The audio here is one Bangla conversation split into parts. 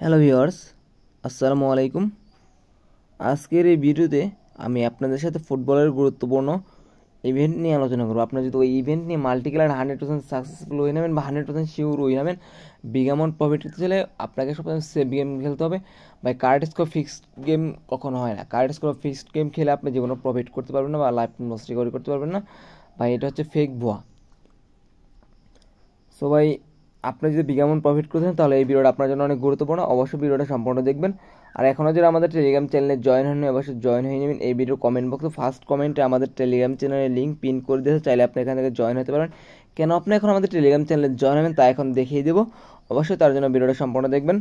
হ্যালো ভিউয়ার্স, আসসালামু আলাইকুম। আজকের এই ভিডিওতে আমি আপনাদের সাথে ফুটবলের গুরুত্বপূর্ণ ইভেন্ট নিয়ে আলোচনা করব। আপনারা যদি ওই ইভেন্ট নিয়ে মাল্টিক্লার 100% সাকসেসফুল হয়ে নেবেন বা 100% শিওর হয়ে নেবেন, বিগ অ্যামাউন্ট প্রফিট করতে চাইলে আপনাকে সবসময় সেভ গেম খেলতে হবে। বা কার্ড স্কোর ফিক্সড গেম কখনো হয় না। কার্ড স্কোর ফিক্সড গেম খেলে আপনি জীবনে প্রফিট করতে পারবেন না বা লাইফ লস রিকভারি করতে পারবেন না। বা এটা হচ্ছে ফেক ভুয়া। সো ভাই, আপনি যদি বিগ অ্যামাউন্ট প্রফিট করতেন তাহলে এই ভিডিওটা আপনার জন্য অনেক গুরুত্বপূর্ণ। অবশ্যই ভিডিওটা সম্পূর্ণ দেখবেন। আর এখনও যারা আমাদের টেলিগ্রাম চ্যানেলে জয়েন হয়নি, অবশ্যই জয়েন হয়ে নেবেন। এই ভিডিওর কমেন্ট বক্সে ফার্স্ট কমেন্টে আমাদের টেলিগ্রাম চ্যানেলের লিঙ্ক পিন করে দিয়েছে, চাইলে আপনি এখান থেকে জয়েন হতে পারেন। কেন আপনি এখন আমাদের টেলিগ্রাম চ্যানেলে জয়েন হবেন তা এখন দেখিয়ে দেবো। অবশ্যই তার জন্য ভিডিওটা সম্পূর্ণ দেখবেন।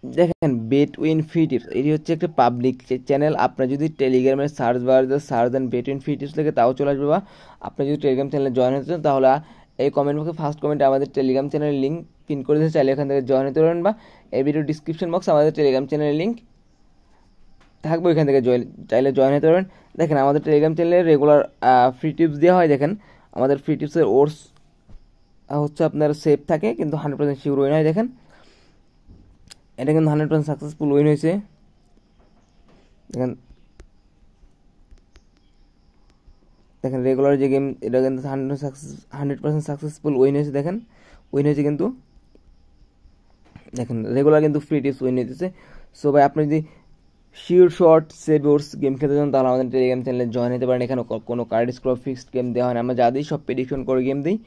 দেখেন, বেট উইন ফ্রি টিপস, এটি হচ্ছে একটা পাবলিক চ্যানেল। আপনার যদি টেলিগ্রামের সার্চ বার সার্চ দেন বেট উইন ফ্রি টিপস থেকে, তাও চলে আসবে। বা আপনি যদি টেলিগ্রাম চ্যানেলে জয়েন হতে চান তাহলে এই কমেন্ট বক্সে ফার্স্ট কমেন্টে আমাদের টেলিগ্রাম চ্যানেলের লিঙ্ক পিন করে দিতে, চাইলে এখান থেকে জয়েন হতে পারেন। বা এই ভিডিও ডিসক্রিপশন বক্সে আমাদের টেলিগ্রাম চ্যানেলের লিঙ্ক থাকবে, ওইখান থেকে চাইলে জয়েন হতে পারবেন। দেখেন, আমাদের টেলিগ্রাম চ্যানেলে রেগুলার ফ্রি টিপস দেওয়া হয়। দেখেন, আমাদের ফ্রি টিপসের ওর্স হচ্ছে আপনার সেফ থাকে, কিন্তু 100% শিওর হয় নয়। দেখেন, এটা কিন্তু 100% সাকসেসফুল উইন হয়েছে। দেখেন দেখেন রেগুলার যে গেম, এটা কিন্তু 100% সাকসেসফুল উইন হয়েছে। দেখেন, উইন হয়েছে কিন্তু। দেখেন, রেগুলার কিন্তু ফ্রি টিপস উইন হইতেছে। সো ভাই, আপনি যদি শিওর শর্ট সেভিওর্স গেম খেলতে চান তাহলে আমাদের টেলিগ্রাম চ্যানেলে জয়েন হতে পারেন। এখানে কোনো কার্ড স্কোর ফিক্সড গেম দেওয়া হয় না, আমরা যা দিই সব প্রেডিকশন করে গেম দিই।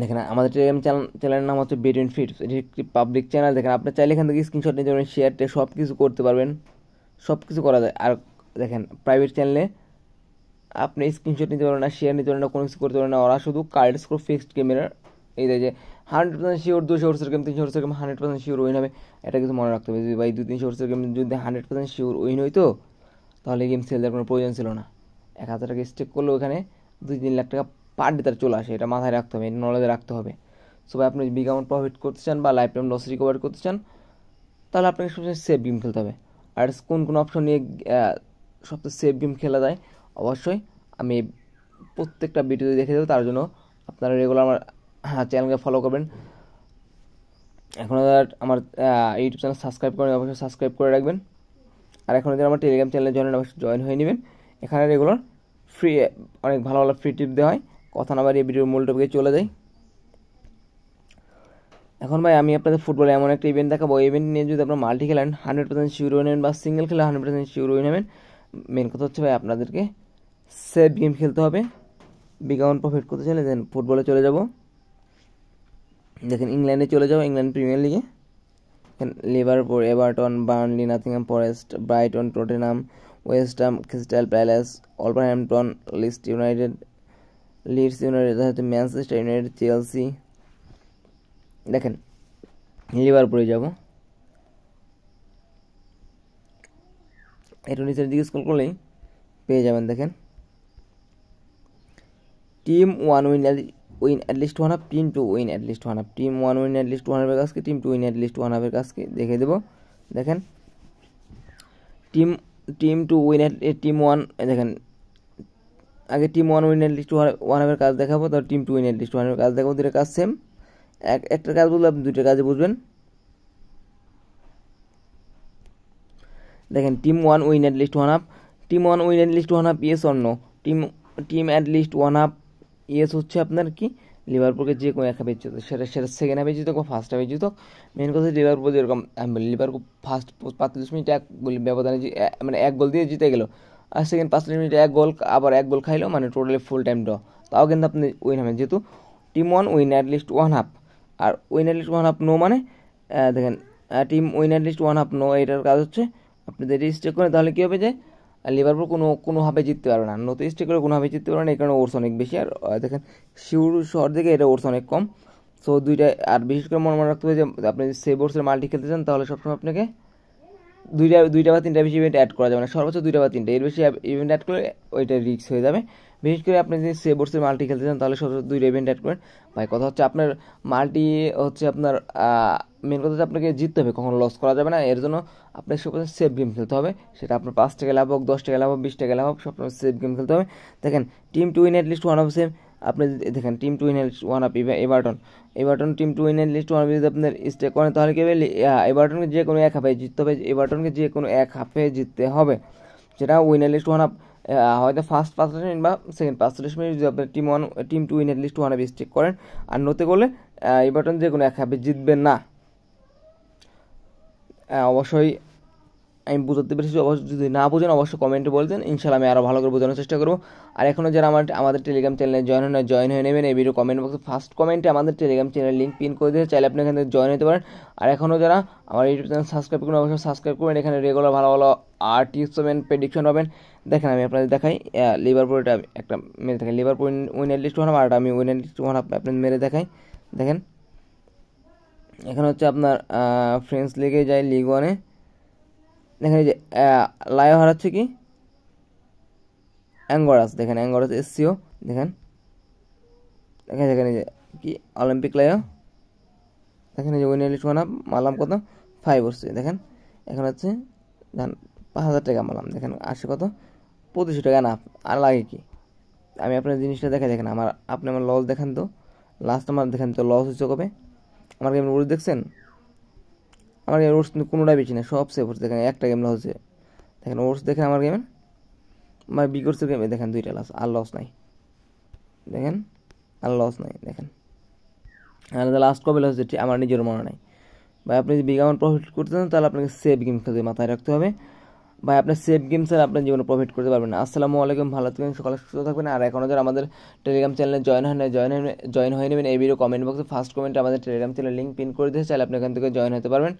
দেখেন, আমাদের টেলিগ্রাম চ্যানেলের নাম হচ্ছে বেট উইন ফ্রি টিপস। এটি একটি পাবলিক চ্যানেল। দেখেন, আপনি চাইলে এখান থেকে স্ক্রিনশট নিতে পারেন, শেয়ারটে সব কিছু করতে পারবেন, সব কিছু করা যায়। আর দেখেন, প্রাইভেট চ্যানেলে আপনি স্ক্রিনশট নিতে পারবেন না, শেয়ার নিতে পারবেন না, কোনো কিছু করতে পারবেন না। ওরা শুধু কার্ড স্কোর ফিক্সড গেমের এই যে 100% শিওর 200 ওভার্সের গেম 300 ওভার্সের গেম 100% শিওর উইন হবে, এটা কিছু মনে রাখতে হবে। যদি ভাই 200-300 ওভার্সের গেম যদি 100% শিওর উইন হইতো তাহলে গেম সেল দেওয়ার কোনো প্রয়োজন ছিল না। 1000 টাকা স্টেক করলেও ওখানে 2-3 লাখ টাকা পার ডে তার চলে আসে, এটা মাথায় রাখতে হবে, এটা নলেজে রাখতে হবে। সো ভাই, আপনি বিগ অ্যামাউন্ট প্রফিট করতে চান বা লাইফ টাইম লস রিকভার করতে চান তাহলে আপনাকে সবচেয়ে সেফ গেম খেলতে হবে। আর কোন অপশন নিয়ে সবচেয়ে সেফ গেম খেলা যায় অবশ্যই আমি প্রত্যেকটা ভিডিও দেখে দেবো। তার জন্য আপনারা রেগুলার আমার চ্যানেলকে ফলো করবেন। এখন আমার ইউটিউব চ্যানেল সাবস্ক্রাইব করেন, অবশ্যই সাবস্ক্রাইব করে রাখবেন। আর এখন যদি আমার টেলিগ্রাম চ্যানেলে অবশ্যই জয়েন হয়ে নেবেন। এখানে রেগুলার ফ্রি অনেক ভালো ভালো ফ্রি টিপ দেওয়া হয়। কথা না বাড়িয়ে ভিডিওর মূল টপিকে চলে যাই। এখন ভাই, আমি আপনাদের ফুটবলে এমন একটা ইভেন্ট দেখাবো, ওই ইভেন্ট নিয়ে যদি আপনার মাল্টি খেলেন 100% শিওর হয়ে নেবেন বা সিঙ্গেল খেলে 100% শিওর হয়ে নেবেন। মেন কথা হচ্ছে ভাই, আপনাদেরকে সেফ গেম খেলতে হবে। বিগ অ্যামাউন্ট প্রফিট করতে চাইলে দেন ফুটবলে চলে যাব। দেখেন, ইংল্যান্ডে চলে যাবো, ইংল্যান্ড প্রিমিয়ার লিগে। Liverpool, Everton, Burnley, Nottingham Forest, Brighton, Tottenham, West Ham, Crystal Palace, Wolverhampton, Leeds United, Manchester United, Chelsea. দেখেন, লিভারপুলে যাব, একটু নিচের দিকে স্ক্রল করলেই পেয়ে যাবেন। দেখেন, team one win at least 1 half, team two win at least 1 half. Team one win at least 1 হাফের কাজকে, team two win at least 1 হাফের কাজকে দেখে দেবো। দেখেন, team two win team one, দেখেন আগে team one win at least 1 হাফের কাজ দেখাবো, তারপর team two win at least 1 হাফের কাজ দেখাবো। দুটো কাজ সেম, একটা কাজ বুঝলে আপনি দুইটা কাজে বুঝবেন। দেখেন, team one win at least 1 half, team one win at least 1 half, yes or no? Team at least 1 half yes হচ্ছে আপনার কি লিভারপুলকে যে কোনো এক হাফে জিতক, সেটা সেকেন্ড হাফে জিতক বা ফার্স্ট হাফে জিতক। মেন কথা লিভারপুল যেরকম আমি বলি, লিভারপুল ফার্স্ট 45 মিনিটে এক গোল ব্যবধানে মানে এক গোল দিয়ে জিতে গেল, আর সেকেন্ড 45 মিনিটে এক গোল আবার এক গোল খাইলো, মানে টোটালি ফুল টাইম ড্র, তাও কিন্তু আপনি উইন হবেন, যেহেতু team one win at least 1 half. আর win at least 1 half no মানে দেখেন, team win at least 1 half no, এটার কাজ হচ্ছে আপনি যদি স্টেক করেন তাহলে কী হবে যে লিভারপুল কোনোভাবে জিততে পারবে না, নতুন স্টেক করে কোনোভাবে জিততে পারবে না, এই কারণে ওর্স অনেক বেশি। আর দেখেন, শিউর শহর থেকে এটা ওর্স অনেক কম। সো দুইটা, আর বিশেষ করে মনে রাখতে হবে যে আপনি যদি সেভ ওর্সের মাল্টি খেলতে চান তাহলে সবসময় আপনাকে দুইটা বা তিনটা বেশি ইভেন্ট অ্যাড করা যাবে না, সর্বোচ্চ 2টা বা 3টা, এর বেশি ইভেন্ট অ্যাড করলে ওইটা রিস্ক হয়ে যাবে। বিশেষ করে আপনি যদি সেভ ওর্সের মাল্টি খেলতে চান তাহলে সর্বোচ্চ 2টা ইভেন্ট অ্যাড করেন। ভাই কথা হচ্ছে, আপনার মাল্টি হচ্ছে আপনার মেন কথা হচ্ছে আপনাকে জিততে হবে, কখনো লস করা যাবে না। এর জন্য আপনার সবসময় সেফ গেম খেলতে হবে, সেটা আপনার 5 টাকা লাভ হোক, 10 টাকা লাভ হোক, 20 টাকা লাভ হোক, সবসময় সেফ গেম খেলতে হবে। দেখেন, team two win at least 1 half same, আপনি দেখেন team two win one up Everton team two win least one যদি আপনার স্টেক করেন তাহলে কি হবে, এভারটনকে যে কোনো এক হাফে জিততে হবে, এভারটনকে যে কোনো এক হাফে জিততে হবে, যেটা উইনার লিস্ট ওয়ান আপ হয়তো ফার্স্ট 45 মিনিট বা সেকেন্ড 45 মিনিট যদি আপনার team two winner least one up stake করেন আর নতে করলে এভারটন যে কোনো এক হাফে জিতবেন না। অবশ্যই আমি বুঝতে পেরেছি, অবশ্যই যদি না বোঝেন অবশ্যই কমেন্টে বলতেন, ইনশাল্লাহ আমি আরও ভালো করে বোঝানোর চেষ্টা করবো। আর এখনও যারা আমাদের টেলিগ্রাম চ্যানেলে জয়েন হয়ে নেবেন, এই ভিডিও কমেন্ট বক্সে ফার্স্ট কমেন্টে আমাদের টেলিগ্রাম চ্যানেলের লিঙ্ক পিন করে দিয়ে চাইলে আপনি এখান থেকে জয়েন হতে পারেন। আর এখনও যারা আমার ইউটিউব চ্যানেল সাবস্ক্রাইব করুন, অবশ্যই সাবস্ক্রাইব করবেন, এখানে রেগুলার ভালো ভালো টিপস পাবেন, প্রেডিকশন পাবেন। দেখেন আমি আপনাদের দেখাই, লিভারপুলটা একটা মেরে দেখাই, লিভারপুল উইনার লিস্ট ওয়ান আর আমি উইনার লিস্ট ওয়ান আপনাদের মেরে দেখাই। দেখেন এখানে হচ্ছে আপনার ফ্রেঞ্চ লিগে যাই, লিগ ওয়ানে দেখেন এই যে লায়ো হারাচ্ছে কি অ্যাঙ্গরাস, দেখেন অ্যাঙ্গরাস এসসিও, দেখেন দেখেন এই যে কি অলিম্পিক লায়ো, দেখেন এই যে উইনার লিস্ট ওয়ান আপ মারলাম কত 5 হচ্ছে, দেখেন এখন হচ্ছে 5,000 টাকা মারলাম, দেখেন আসে কত 2500 টাকা না, আর লাগে কি। আমি আপনার জিনিসটা দেখে দেখেন আপনি আমার লস দেখেন তো, লাস্ট আমার দেখেন তো লস হচ্ছে কবে, আমার গেম রুলস দেখছেন, আমার গেম রুলস কিন্তু কোনোটাই বেশি না, সব সেভ হচ্ছে, দেখেন একটা গেম লস হচ্ছে, দেখেন ওর্স দেখেন আমার গেমের আমার বিগোর্সের গেমে দেখেন 2টা লস, আর লস নাই, দেখেন আর লস নাই, দেখেন আর লাস্ট কবে লস হচ্ছে আমার নিজের মনে নাই। ভাই আপনি যদি বিগ অ্যামাউন্ট প্রফিট করতে চান তাহলে আপনাকে সেভ গেম খেলতে মাথায় রাখতে হবে ভাই, আপনার সেভ গেম ছাড়া আপনার জীবনে প্রফিট করতে পারবেন না। আসসালামু আলাইকুম, ভালো থাকবেন, সকালে সুস্থ থাকবেন। আর এখনও যারা আমাদের টেলিগ্রাম চ্যানেলে জয়েন হয়ে নেবেন, এই ভিডিও কমেন্ট বক্সে ফার্স্ট কমেন্টে আমাদের টেলিগ্রাম চ্যানেলের লিঙ্ক পিন করে দিয়ে চাইলে আপনি এখান থেকে জয়েন হতে পারবেন।